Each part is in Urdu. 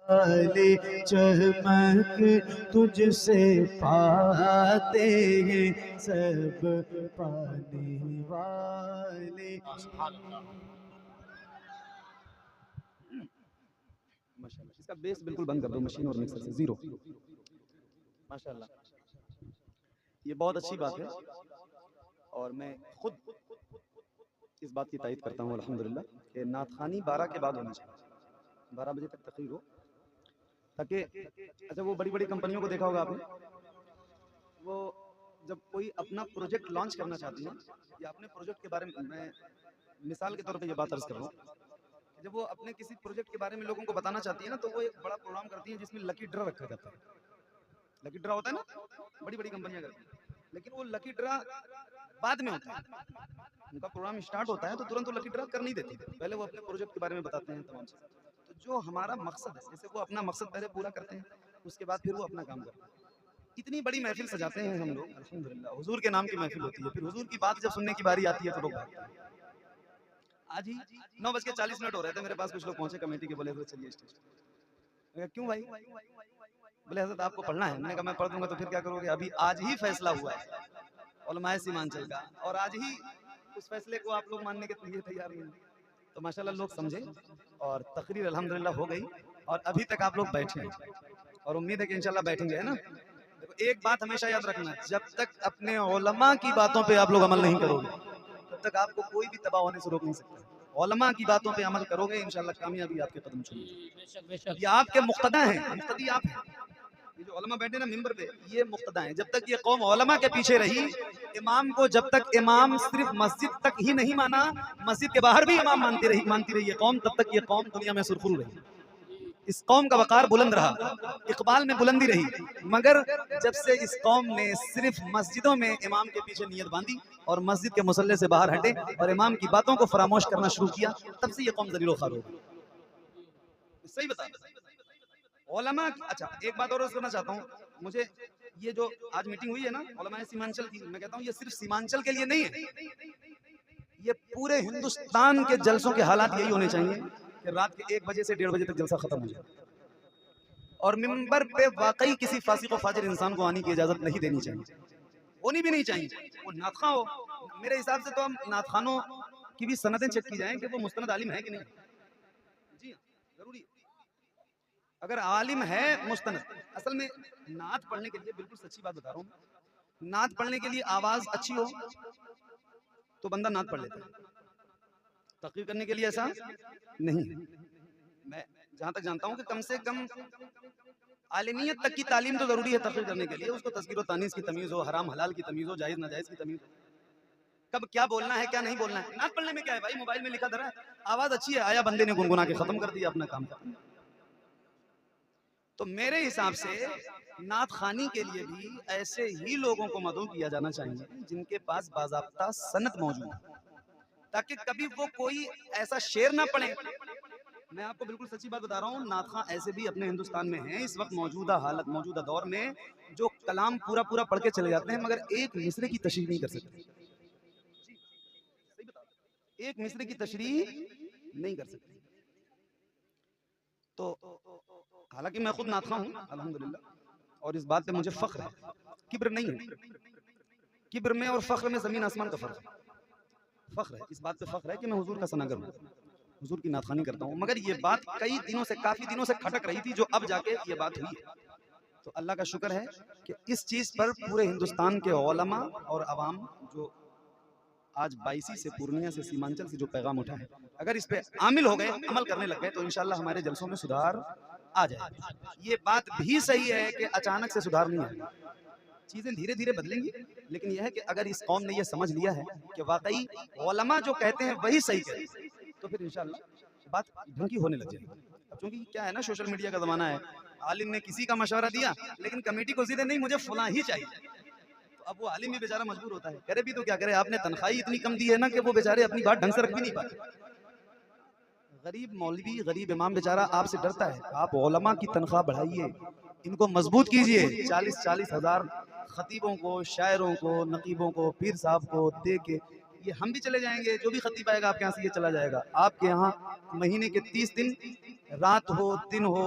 والے چمک تجھ سے پاتے ہیں سب پانے والے. ماشاءاللہ. اس کا بیس بالکل بند کر دو مشین اور مکسر سے. زیرو. ماشاءاللہ. یہ بہت اچھی بات ہے اور میں خود اس بات کی تائید کرتا ہوں الحمدللہ کہ نعت خوانی 12 کے بعد ہونی چاہیے. 12 بجے تک تقریر ہو تاکہ اچھا وہ بڑی بڑی کمپنیوں کو دیکھا ہوگا آپ نے, وہ جب کوئی اپنا پروجیکٹ لانچ کرنا چاہتی ہیں یا اپنے پروجیکٹ کے بارے میں مثال کے طور پہ یہ بات عرض کر رہا ہوں, جب وہ اپنے کسی پروجیکٹ کے بارے میں لوگوں کو بتانا چاہتی ہے نا تو وہ ایک بڑا پروگرام کرتی ہیں جس میں لکی ڈرا رکھا جاتا ہے. لکی ڈرا ہوتا ہے نا, بڑی بڑی کمپنیاں کرتی ہیں, لیکن وہ لکی ڈرا بعد میں ہوتا ہے. ان کا پروگرام اسٹارٹ ہوتا ہے تو ترنت وہ لکی ڈرا کر نہیں دیتی, پہلے وہ اپنے پروجیکٹ کے بارے میں بتاتے ہیں تمام چیزیں. تو جو ہمارا مقصد ہے جیسے وہ اپنا مقصد پہلے پورا کرتے ہیں, اس کے بعد پھر وہ اپنا کام کرتے ہیں. اتنی بڑی محفل سجاتے ہیں ہم لوگ الحمدللہ, حضور کے نام کی محفل ہوتی ہے, پھر حضور کی بات جب سننے کی باری آتی ہے تو لوگ بھاگتے ہیں. آج ہی 9:40 ہو رہے تھے, میرے پاس کچھ لوگ پہنچے کمیٹی کے, بولے حضرت چلیے اسٹیج. کیوں بھائی؟ بولے حضرت آپ کو پڑھنا ہے. میں نے کہا میں پڑھ دوں گا تو پھر کیا کرو گے, ابھی آج ہی فیصلہ ہوا ہے علماء سیمانچل کا, اور آج ہی اس فیصلے کو آپ لوگ ماننے کے لیے تیار نہیں. تو ماشاءاللہ لوگ سمجھے اور تقریر الحمدللہ ہو گئی, اور ابھی تک آپ لوگ بیٹھے ہیں اور امید ہے کہ انشاءاللہ بیٹھیں گے, ہے نا. ایک بات ہمیشہ یاد رکھنا, جب تک اپنے علماء کی باتوں پہ آپ لوگ عمل نہیں کرو گے تب تک آپ کو کوئی بھی تباہ ہونے سے روک نہیں سکتا. علماء کی باتوں پہ عمل کرو گے انشاءاللہ کامیابی آپ کے قدم چومے گی. یہ آپ کے مقتدی ہیں, مقتدی آپ ہیں. یہ جو علماء بیٹھے نا ممبر پہ, یہ مقتدی ہیں. جب تک یہ قوم علماء کے پیچھے رہی, امام کو جب تک امام صرف مسجد تک ہی نہیں مانا, مسجد کے باہر بھی امام مانتی رہی یہ قوم, تب تک یہ قوم دنیا میں سرخرو رہی. اس قوم کا وقار بلند رہا, اقبال میں بلندی رہی, مگر جب سے اس قوم نے صرف مسجدوں میں امام کے پیچھے نیت باندھی اور مسجد کے مصلی سے باہر ہٹے اور امام کی باتوں کو فراموش کرنا شروع کیا, تب سے یہ قوم ذلیل و خوار ہو گئی. صحیح بتا علماء. اچھا ایک بات اور عرض کرنا چاہتا ہوں, مجھے یہ جو آج میٹنگ ہوئی ہے نا علماء سیمانچل کی, میں کہتا ہوں یہ صرف سیمانچل کے لیے نہیں ہے, یہ پورے ہندوستان کے جلسوں کے حالات یہی ہونے چاہیے کہ رات کے 1 بجے سے 1:30 بجے تک جلسہ ختم ہو جائے, اور ممبر پہ واقعی کسی فاسق و فاجر انسان کو آنے کی اجازت نہیں دینی چاہیے, ہونی بھی نہیں چاہیے. وہ نعت خواں ہو, میرے حساب سے تو ہم نعت خوانوں کی بھی سندیں چیک کی جائیں کہ وہ مستند عالم ہے کہ نہیں. جی ضروری ہے. اگر عالم ہے مستند, اصل میں نعت پڑھنے کے لیے بالکل سچی بات بتا رہا ہوں, نعت پڑھنے کے لیے آواز اچھی ہو تو بندہ نعت پڑھ لیتا ہے, تقریر کرنے کے لیے ایسا نہیں. میں جہاں تک جانتا ہوں کہ کم سے کم عالمیت تک کی تعلیم تو ضروری ہے تقریر کرنے کے لیے, اس کو تذکیر و تانیث کی تمیز ہو, حرام حلال کی تمیز ہو, جائز ناجائز کی تمیز ہو, کب کیا بولنا ہے کیا نہیں بولنا ہے. نعت پڑھنے میں کیا ہے بھائی, موبائل میں لکھا دھرا ہے, آواز اچھی ہے, آیا بندے نے گنگنا کے ختم کر دیا اپنا کام. تو میرے حساب سے نعت خوانی کے لیے بھی ایسے ہی لوگوں کو مدعو کیا جانا چاہیے جن کے پاس باضابطہ سند موجود ہے, تاکہ کبھی وہ کوئی ایسا شعر نہ پڑھے. میں آپ کو بالکل سچی بات بتا رہا ہوں, نعت خواں ایسے بھی اپنے ہندوستان میں ہیں اس وقت موجودہ حالت, موجودہ دور میں, جو کلام پورا پورا پڑھ کے چلے جاتے ہیں مگر ایک مصرے کی تشریح نہیں کر سکتے. ایک مصرے کی تشریح نہیں کر سکتے. تو حالانکہ میں خود نعت خواں ہوں الحمدللہ, اور اس بات پہ مجھے فخر ہے, کبر نہیں ہے. کبر میں اور فخر میں زمین آسمان کا فرق ہے. فخر ہے, اس بات پہ فخر ہے کہ میں حضور کا ثنا گر ہوں, حضور کی نعت خوانی کرتا ہوں. مگر یہ بات کئی دنوں سے, کافی دنوں سے کھٹک رہی تھی, جو اب جا کے یہ بات ہوئی ہے. تو اللہ کا شکر ہے کہ اس چیز پر پورے ہندوستان کے علماء اور عوام جو آج 22 سے, پورنیہ سے, سیمانچل سے جو پیغام اٹھا ہے, اگر اس پہ عامل ہو گئے, عمل کرنے لگ گئے, تو انشاءاللہ ہمارے جلسوں میں سدھار آ جائے. یہ بات بھی صحیح ہے کہ اچانک سے سدھار نہیں آئے گا, چیزیں دھیرے دھیرے بدلیں گی, لیکن یہ ہے کہ اگر اس قوم نے یہ سمجھ لیا ہے کہ واقعی علماء جو کہتے ہیں وہی صحیح کہتے ہیں, تو پھر انشاءاللہ بات ڈھنگ کی ہونے لگ جائے گی. کیونکہ کیا ہے نا, سوشل میڈیا کا زمانہ ہے, عالم نے کسی کا مشورہ دیا لیکن کمیٹی کو سیدھے نہیں, مجھے فلاں ہی چاہیے. تو اب وہ عالم بھی بیچارہ مجبور ہوتا ہے, کرے بھی تو کیا کرے, آپ نے تنخواہی اتنی کم دی ہے نا کہ وہ بیچارے اپنی بات ڈھنگ سے رکھ بھی نہیں پاتے. غریب مولوی, غریب امام بیچارہ آپ سے ڈرتا ہے, آپ علماء کی تنخواہ بڑھائیے, ان کو مضبوط کیجئے. 40-40 ہزار خطیبوں کو, شاعروں کو, نقیبوں کو, پیر صاحب کو دے کے یہ ہم بھی چلے جائیں گے, جو بھی خطیب آئے گا آپ کے یہاں سے یہ چلا جائے گا. آپ کے یہاں مہینے کے 30 دن, رات ہو دن ہو,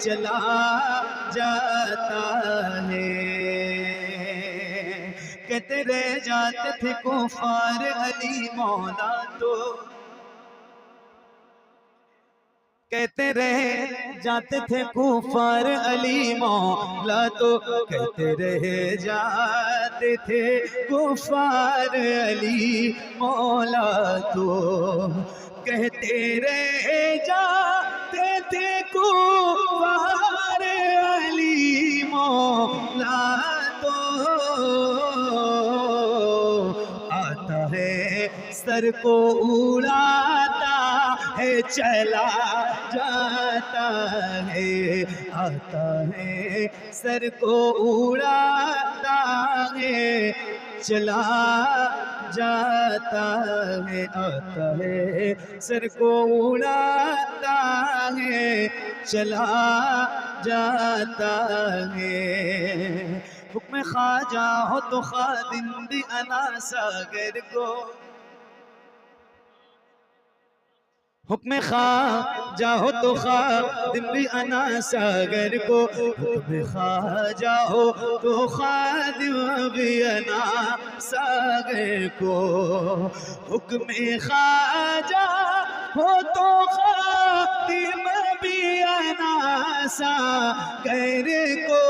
چلا جاتا ہے۔ کہتے رہ جاتے تھے کفار علی مولا تو، کہتے رہ جاتے تھے کفار علی مولا تو، کہتے رہ جاتے تھے کفار علی مولا تو، کہتے رہ جاتے تھے کفار علی مولا تو، آتا ہے سر کو اڑاتا ہے چلا جاتا ہے، آتا ہے سر کو اڑاتا ہے چلا جاتا ہے، آتا ہے سر کو اڑاتا ہے چلا جاتا ہے۔ حکم خواجہ ہو تو خادم بھی انا ساگر کو، حکم خواجہ ہو تو خادم بھی انا ساگر کو، حکم خواجہ ہو تو خادم بھی انا ساگر کو، حکم خواجہ ہو تو خادم بھی انا ساگر کو،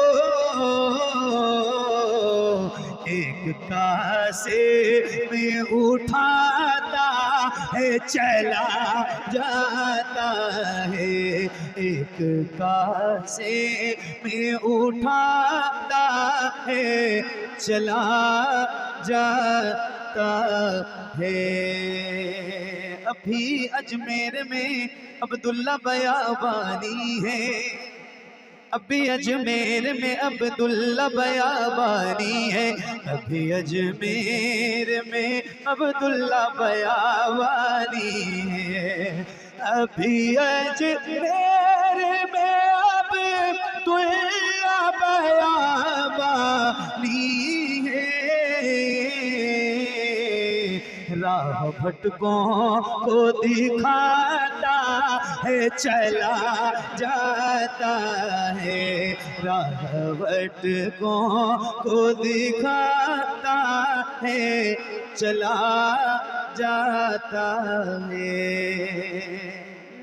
ایک کاسے میں اٹھاتا ہے چلا جاتا ہے، ایک کاسے میں اٹھاتا ہے چلا جاتا ہے۔ ابھی اجمیر میں عبداللہ بیابانی ہے، ابھی اجمیر میں عبداللہ بیابانی ہے، ابھی اجمیر میں عبداللہ بیابانی ہے، ابھی اجمیر میں عبداللہ بیابانی ہے، راہ بھٹکوں کو دکھاتا ہے چلا جاتا ہے، راہ بھٹکوں کو دکھاتا ہے چلا جاتا ہے۔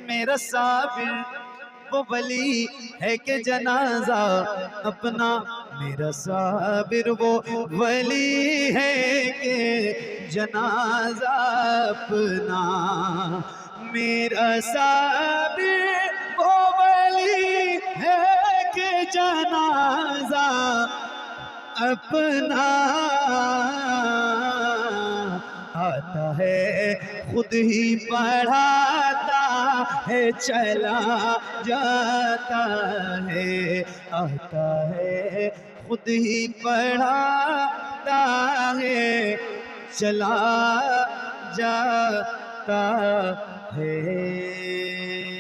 میرا صابر وہ ولی ہے کہ جنازہ اپنا، میرا صابر وہ ولی ہے کہ جنازہ اپنا، میرا صابر وہ ولی ہے کہ جنازہ اپنا، آتا ہے خود ہی پڑھاتا ہے چلا جاتا ہے، آتا ہے خود ہی پڑھاتا ہے چلا جاتا ہے۔